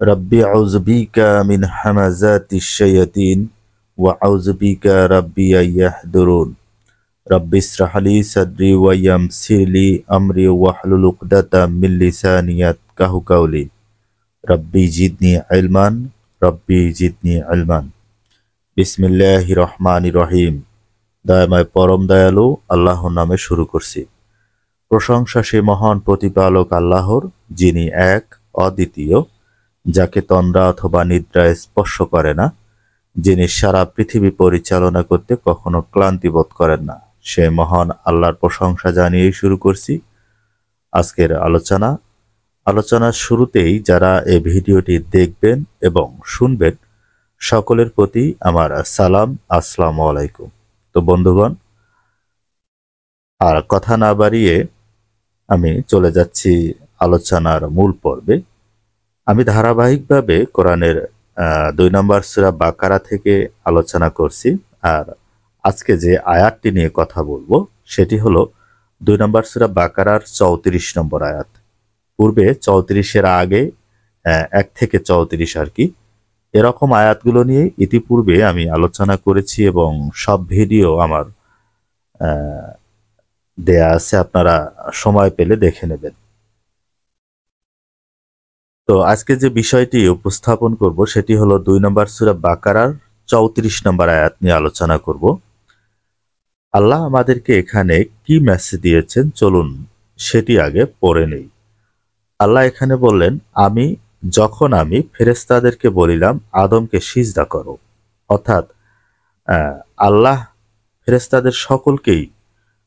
রব্বি আউযু বিকা মিন হামাযাতিশ শায়াতিন ওয়া আউযু বিকা রব্বি আইয়াহদুরুন। রব্বি ইশরাহ লি সাদরি ওয়া ইয়াসসির লি আমরি ওয়াহলুল উকদাতাম মিন লিসানি ইয়াফকাহু কাওলি। রব্বি জিদনি ইলমান, রব্বি জিদনি ইলমান। বিসমিল্লাহির রহমানির রহিম। দয়াময় পরম দয়ালু আল্লাহর নামে শুরু করছি। প্রশংসা সে মহান প্রতিপালক আল্লাহর, যিনি এক, অদ্বিতীয়, যাকে তন্দ্রা অথবা নিদ্রায় স্পর্শ করে না, যিনি সারা পৃথিবী পরিচালনা করতে কখনো ক্লান্তি বোধ করেন না। সে মহান আল্লাহর প্রশংসা জানিয়েই শুরু করছি আজকের আলোচনার শুরুতেই যারা এই ভিডিওটি দেখবেন এবং শুনবেন, সকলের প্রতি আমার সালাম, আসসালামু আলাইকুম। তো বন্ধুগণ, আর কথা না বাড়িয়ে আমি চলে যাচ্ছি আলোচনার মূল পর্বে। আমি ধারাবাহিকভাবে কোরআনের 2 নম্বর সূরা বাকারা থেকে আলোচনা করছি। আর আজকে যে আয়াতটি নিয়ে কথা বলবো সেটি হলো 2 নম্বর সূরা বাকারার 34 নম্বর আয়াত। পূর্বে 34-এর আগে 1 থেকে 34 আর কি, এরকম আয়াতগুলো নিয়ে ইতিপূর্বে আমি আলোচনা করেছি এবং সব ভিডিও আমার দেয়া আছে, আপনারা সময় পেলে দেখে নেবেন। তো আজকে যে বিষয়টি উপস্থাপন করব সেটি হলো 2 নম্বর সূরা বাকারার 34 নম্বর আয়াত নিয়ে আলোচনা করব। আল্লাহ আমাদেরকে এখানে কি মেসেজ দিয়েছেন চলুন সেটি আগে পড়ে নেই। আল্লাহ এখানে বললেন, যখন আমি ফেরেশতাদেরকে বলিলাম আদমকে সিজদা করো, অর্থাৎ আল্লাহ ফেরেশতাদের সকলকেই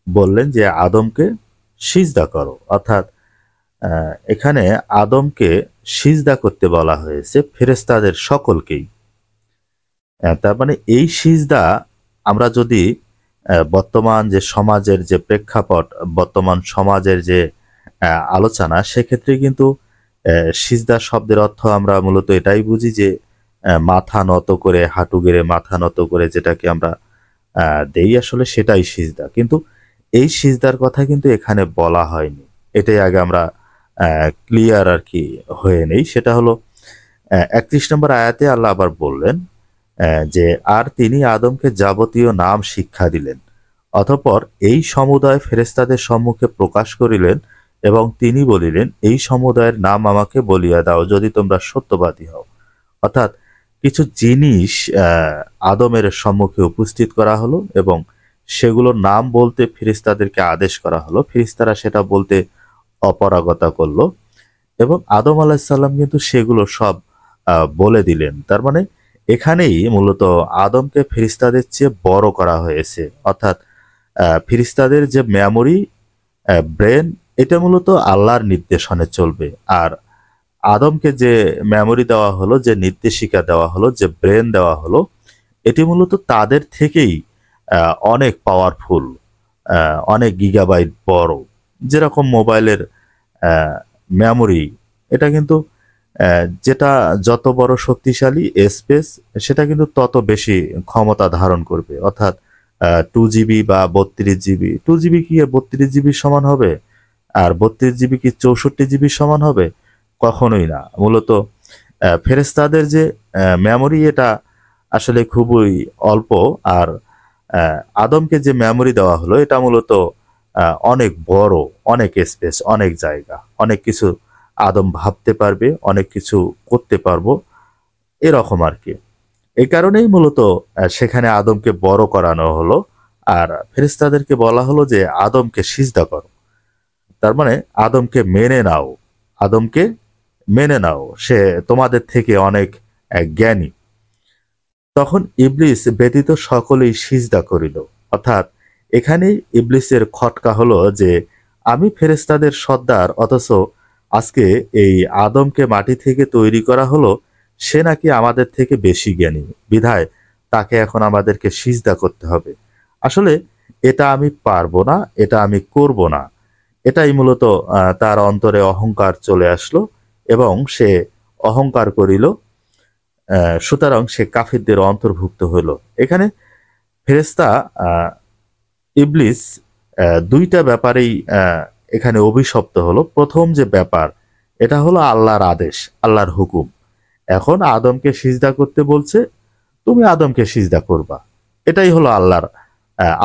বললেন যে আদমকে সিজদা করো, অর্থাৎ এখানে আদমকে সিজদা করতে বলা হয়েছে ফেরেশতাদের সকলকেই। তার মানে এই সিজদা আমরা যদি বর্তমান যে সমাজের যে প্রেক্ষাপট, বর্তমান সমাজের যে আলোচনা, সেক্ষেত্রে কিন্তু সিজদা শব্দের অর্থ আমরা মূলত এটাই বুঝি যে মাথা নত করে, হাঁটু গেড়ে মাথা নত করে যেটাকে আমরা দেই, আসলে সেটাই সিজদা। কিন্তু এই সিজদার কথা কিন্তু এখানে বলা হয়নি। এটাই আগে আমরা ক্লিয়ার আর কি হয়ে নেই। সেটা হলো 31 নম্বর আয়াতে আল্লাহ আবার বললেন যে আর তিনি আদমকে যাবতীয় নাম শিক্ষা দিলেন, অতঃপর এই সমুদয় ফেরেশতাদের সম্মুখে প্রকাশ করিলেন এবং তিনি বলিলেন, এই সমুদায়ের নাম আমাকে বলিয়া দাও যদি তোমরা সত্যবাদী হও। অর্থাৎ কিছু জিনিস আদমের সম্মুখে উপস্থিত করা হলো এবং সেগুলোর নাম বলতে ফেরেশতাদেরকে আদেশ করা হলো। ফেরেশতারা সেটা বলতে অপারগতা করলো এবং আদম আলাইহিস সালাম কিন্তু সেগুলো সব বলে দিলেন। তার মানে এখানেই মূলত আদমকে ফেরেশতাদের চেয়ে বড় করা হয়েছে। অর্থাৎ ফেরেশতাদের যে মেমোরি, ব্রেন, এটা মূলত আল্লাহর নির্দেশনে চলবে। আর আদমকে যে মেমোরি দেওয়া হলো, যে নির্দেশিকা দেওয়া হলো, যে ব্রেন দেওয়া হলো, এটি মূলত তাদের থেকেই অনেক পাওয়ারফুল, অনেক গিগাবাইট বড়। যেরকম মোবাইলের মেমোরি, এটা কিন্তু যেটা যত বড় শক্তিশালী স্পেস, সেটা কিন্তু তত বেশি ক্ষমতা ধারণ করবে। অর্থাৎ 2GB বা 32GB, 2GB কি 32GB সমান হবে? আর 32GB কি 64GB সমান হবে? কখনোই না। মূলত ফেরেশতাদের যে মেমোরি, এটা আসলে খুবই অল্প। আর আদমকে যে মেমোরি দেওয়া হলো, এটা মূলত অনেক বড়, অনেক স্পেস, অনেক জায়গা, অনেক কিছু আদম ভাবতে পারবে, অনেক কিছু করতে পারবো, এরকম আর কি। এই কারণেই মূলত সেখানে আদমকে বড় করানো হলো আর ফেরেশতাদেরকে বলা হলো যে আদমকে সিজদা করো। তার মানে আদমকে মেনে নাও, আদমকে মেনে নাও, সে তোমাদের থেকে অনেক জ্ঞানী। তখন ইবলিস ব্যতীত সকলেই সিজদা করিল। অর্থাৎ এখানে ইবলিসের খটকা হলো যে আমি ফেরেশতাদের সর্দার, অথচ আজকে এই আদমকে মাটি থেকে তৈরি করা হলো, সে নাকি আমাদের থেকে বেশি জ্ঞানী, বিধায় তাকে এখন আমাদেরকে সিজদা করতে হবে। আসলে এটা আমি পারবো না, এটা আমি করব না। এটাই মূলত তার অন্তরে অহংকার চলে আসলো এবং সে অহংকার করিল। সুতরাং সে কাফিরদের অন্তর্ভুক্ত হলো। এখানে ফেরেশতা ইবলিস দুইটা ব্যাপারেই এখানে অভিশপ্ত হলো। প্রথম যে ব্যাপার, এটা হলো আল্লাহর আদেশ, আল্লাহর হুকুম। এখন আদমকে সিজদা করতে বলছে, তুমি আদমকে সিজদা করবা। এটাই হলো আল্লাহর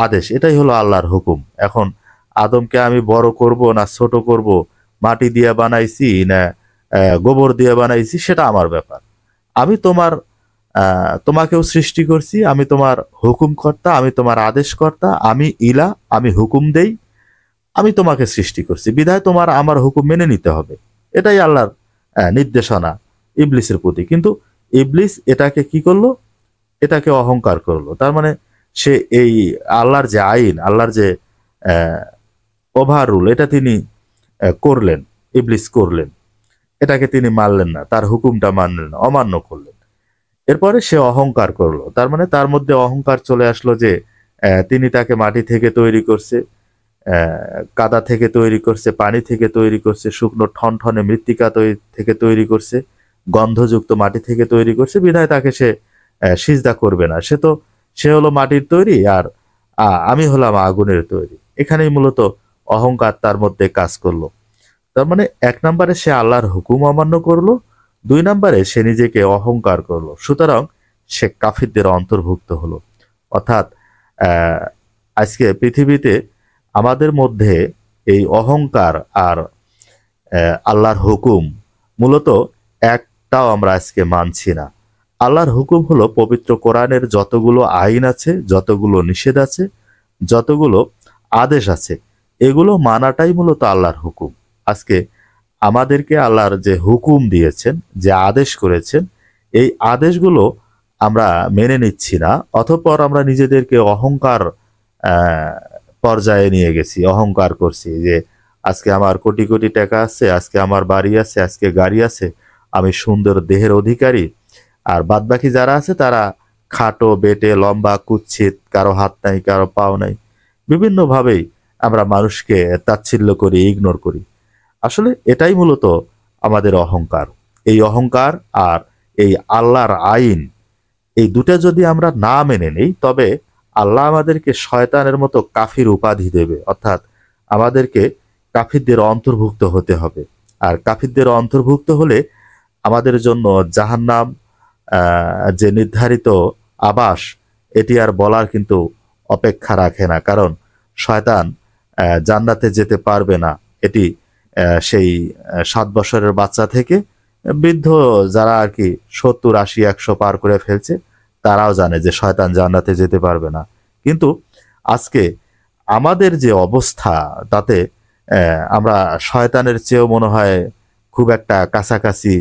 আদেশ, এটাই হলো আল্লাহর হুকুম। এখন আদমকে আমি বড় করব না ছোট করব, মাটি দিয়ে বানাইছি না গোবর দিয়ে বানাইছি, সেটা আমার ব্যাপার। আমি তোমাকেও সৃষ্টি করছি, আমি তোমার হুকুমকর্তা, আমি তোমার আদেশকর্তা, আমি ইলা, আমি হুকুম দেই, আমি তোমাকে সৃষ্টি করছি, বিধায় তোমার আমার হুকুম মেনে নিতে হবে। এটাই আল্লাহর নির্দেশনা ইবলিসের প্রতি। কিন্তু ইবলিস এটাকে কি করলো? এটাকে অহংকার করলো। তার মানে সে এই আল্লাহর যে আইন, আল্লাহর যে ওভার রুল, এটা তিনি করলেন, ইবলিস করলেন। এটাকে তিনি মানলেন না, তার হুকুমটা মানলেন না, অমান্য করলেন। এরপরে সে অহংকার করলো। তার মানে তার মধ্যে অহংকার চলে আসলো যে তিনি তাকে মাটি থেকে তৈরি করছে, কাদা থেকে তৈরি করছে, পানি থেকে তৈরি করছে, শুকনো ঠনঠনে মৃত্তিকা থেকে তৈরি করছে, গন্ধযুক্ত মাটি থেকে তৈরি করছে, বিধায় তাকে সে সিজদা করবে না। সে হলো মাটির তৈরি, আর আমি হলাম আগুনের তৈরি। এখানেই মূলত অহংকার তার মধ্যে কাজ করলো। তার মানে এক নম্বরে সে আল্লাহর হুকুম অমান্য করলো, দুই নম্বরে সে নিজেকে অহংকার করলো। সুতরাং সে কাফিরদের অন্তর্ভুক্ত হলো। অর্থাৎ আহ, আজকে পৃথিবীতে আমাদের মধ্যে এই অহংকার আর আল্লাহর হুকুম মূলত একটাও আমরা আজকে মানছি না। আল্লাহর হুকুম হলো পবিত্র কোরআনের যতগুলো আইন আছে, যতগুলো নিষেধ আছে, যতগুলো আদেশ আছে, এগুলো মানাটাই মূলত আল্লাহর হুকুম। আজকে আমাদেরকে আল্লাহর যে হুকুম দিয়েছেন, যে আদেশ করেছেন, এই আদেশগুলো আমরা মেনে নিচ্ছি না। অতঃপর আমরা নিজেদেরকে অহংকার আহ, পর্যায়ে নিয়ে গেছি, অহংকার করছি যে আজকে আমার কোটি কোটি টাকা আছে, আজকে আমার বাড়ি আছে, আজকে গাড়ি আছে, আমি সুন্দর দেহের অধিকারী। আর বাদবাকি যারা আছে তারা খাটো, বেটে, লম্বা, কুৎসিত, কারো হাত নাই, কারো পাও নাই। বিভিন্নভাবেই আমরা মানুষকে তাচ্ছিল্য করি, ইগনোর করি। আসলে এটাই মূলত আমাদের অহংকার। এই অহংকার আর এই আল্লাহর আইন, এই দুটা যদি আমরা না মেনে নিই, তবে আল্লাহ আমাদেরকে শয়তানের মতো কাফির উপাধি দেবে। অর্থাৎ আমাদেরকে কাফিরদের অন্তর্ভুক্ত হতে হবে। আর কাফিরদের অন্তর্ভুক্ত হলে আমাদের জন্য জাহান্নাম যে নির্ধারিত আবাস, এটি আর বলার কিন্তু অপেক্ষা রাখে না। কারণ শয়তান জান্নাতে যেতে পারবে না। এটি সেই 7 বছরের বাচ্চা থেকে বৃদ্ধ যারা আর কি 70, 80, 100 পার করে ফেলছে, তারাও জানে যে শয়তান জান্নাতে যেতে পারবে না। কিন্তু আজকে আমাদের যে অবস্থা, তাতে আমরা শয়তানের চেয়েও মনে হয় খুব একটা কাছাকাছি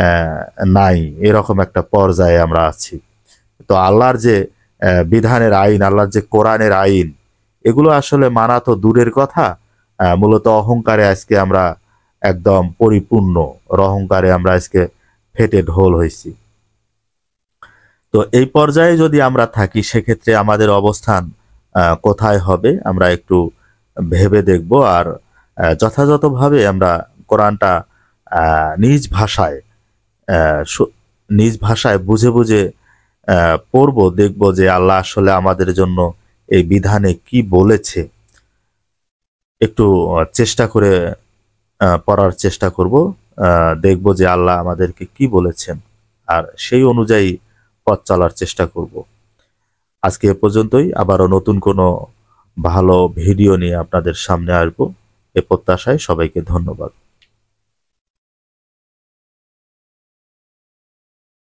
আহ, নাই, এরকম একটা পর্যায়ে আমরা আছি। তো আল্লাহর যে বিধানের আইন, আল্লাহর যে কোরআনের আইন, এগুলো আসলে মানা তো দূরের কথা, মূলত অহংকারে আজকে আমরা একদম পরিপূর্ণ, অহংকারে আমরা আজকে ফেটে ঢোল হয়েছি। তো এই পর্যায়ে যদি আমরা থাকি, সেক্ষেত্রে আমাদের অবস্থান কোথায় হবে আমরা একটু ভেবে দেখব। আর যথাযথভাবে আমরা কোরআনটা নিজ ভাষায় নিজ ভাষায় বুঝে বুঝে পড়বো, দেখব যে আল্লাহ আসলে আমাদের জন্য এই বিধানে কি বলেছে। একটু চেষ্টা করে পড়ার চেষ্টা করব, দেখব যে আল্লাহ আমাদেরকে কি বলেছেন, আর সেই অনুযায়ী পথ চলার চেষ্টা করব। আজকে এ পর্যন্তই। আবারও নতুন কোনো ভালো ভিডিও নিয়ে আপনাদের সামনে আসবো, এ প্রত্যাশায় সবাইকে ধন্যবাদ।